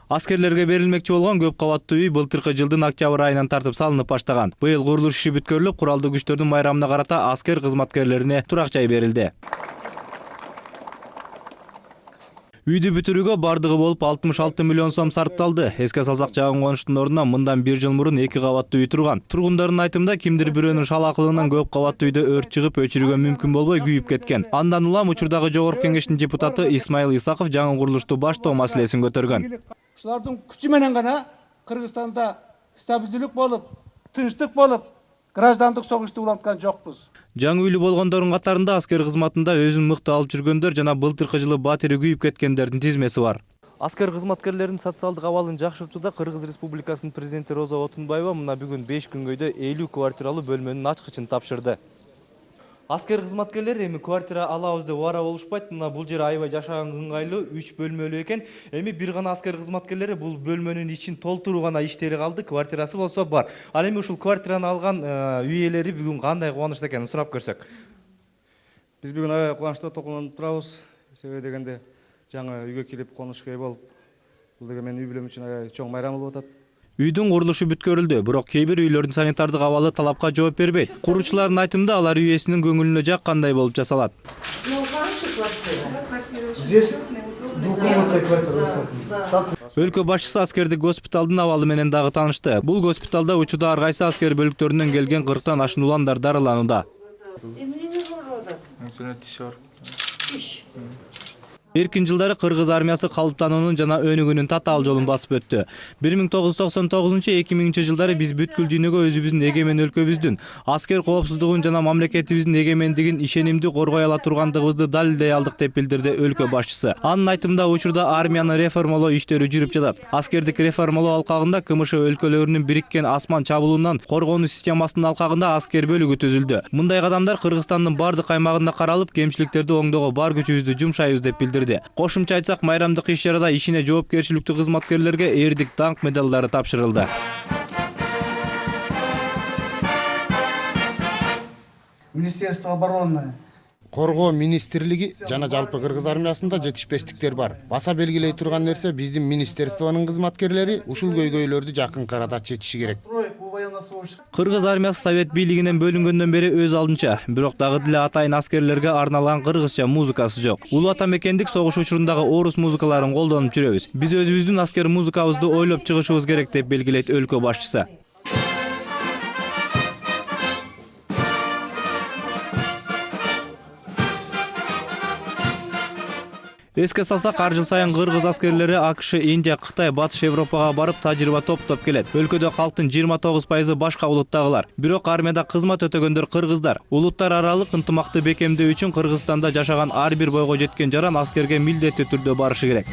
Аскерлерге берилмекчи болгон көп кабаттуу үй былтыркы жылдын октябрь айынан тартып салынып баштаган. Быйыл курулуш иши бүткөрүлүп, куралдуу күчтөрдүн майрамына карата аскер кызматкерлерине турак жай берилди. Үйдү бүтүрүүгө бардыгы болуп 66 миллион сом сарпталды. Эске салсак, жагын конуштун ордуна мындан 1 жыл мурун 2 кабаттуу үй турган. Тургундардын айтымында, кимдир бирөөнүн шалакылыгынан көп кабаттуу үйдө өрт чыгып, өчүрүүгө мүмкүн болбой күйүп кеткен. Андан улам учурдагы жогорку кеңештин депутаты Исмаил Исаков жаңы курулушту баштоо маселесин көтөргөн. Ушулардын күчү менен гана Кыргызстанда стабилдүүлүк болуп, тынчтык болуп, граждандык согушту уланткан жокпуз. Жаңы үйлүү болгондордун катарында аскер кызматында өзүн мыкты алып жүргөндөр жана былтыркы жылы батири күйүп кеткендердин тизмеси бар. Аскер кызматкерлеринин социалдык абалын жакшыртууда Кыргыз Республикасынын президенти Роза Отунбаева мына бүгүн 5 күнгөйдө 50 квартиралуу бөлмөнүн ачкычын тапшырды. Аскер кызматкерлер эми квартира алабыз деп убара болушпайт. Мына бул жер аябай жашаганга ыңгайлуу, 3 бөлмөлүү экен. Эми бир гана аскер кызматкерлери бул бөлмөнүн ичин толтуруу гана иштери калды, квартирасы болсо бар. Ал эми ушул квартираны алган үй ээлери бүгүн кандай кубанычта экенин сурап көрсөк. Биз бүгүн аябай кубанычта толкунуп турабыз. Себеби дегенде жаңы үйгө келип конушка ээ болуп, бул деген менин үй бүлөм үчүн аябай чоң майрам болуп атат. Үйдүн курулушу бүткөрүлдү, бирок кээ бир үйлөрдүн санитардык абалы талапка жооп бербейт. Куруучулардын айтымында, алар үй ээсинин көңүлүнө жаккандай болуп жасалат. Здесь двухкомнатная квартира. Өлкө башчысы аскердик госпиталдын абалы менен дагы таанышты. Бул госпиталда учурда ар кайсы аскер бөлүктөрүнөн келген 40тан ашуун уландар дарыланууда. Эркин жылдары Кыргыз армиясы калыптануунун жана өнүгүүнүн татаал жолун басып өттү. 1999-2000 жылдары биз бүткүл дүйнөгө өзүбүздүн эгемен өлкөбүздүн, аскер коопсуздугун жана мамлекетибиздин эгемендигин ишенимдүү коргой ала тургандыгыбызды далилдей алдык деп билдирди өлкө башчысы. Анын айтымында, учурда армияны реформалоо иштери жүрүп жатат. Аскердик реформалоо алкагында КМШ өлкөлөрүнүн бириккен асман чабуулунан коргонуу системасынын алкагында аскер бөлүгү түзүлдү. Мындай кадамдар Кыргызстандын бардык аймагында каралып, кемчиликтерди оңдоого бар күчүбүздү жумшайбыз деп билдирди. Кошумча айтсак, майрамдык иш-чарада ишине жоопкерчиликтүү кызматкерлерге эрдик даңк медалдары тапшырылды. Министерство обороны, Коргоо министрлиги жана жалпы Кыргыз армиясында жетишпестиктер бар. Баса белгилей турган нерсе, биздин министерствонун кызматкерлери ушул көйгөйлөрдү жакын арада чечиши керек. Кыргыз армиясы совет бийлигинен бөлүнгөндөн бери өз алдынча, бирок дагы деле атайын аскерлерге арналган кыргызча музыкасы жок. Улуу ата мекендик согуш учурундагы орус музыкаларын колдонуп жүрөбүз. Биз өзүбүздүн аскер музыкабызды ойлоп чыгышыбыз керек деп белгилейт өлкө башчысы. Эске салсак, ар жыл сайын кыргыз аскерлери АКШ, Индия, Кытай, Батыш Европага барып тажрыйба топтоп келет. Өлкөдө калктын 29% башка улуттагылар. Бирок армияда кызмат өтөгөндөр кыргыздар. Улуттар аралык ынтымакты бекемдөө үчүн Кыргызстанда жашаган ар бир бойго жеткен жаран аскерге милдеттүү түрдө барышы керек.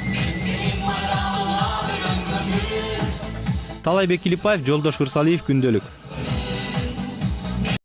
Талайбек Илипаев, Жолдош Кырсалиев, Күндөлүк.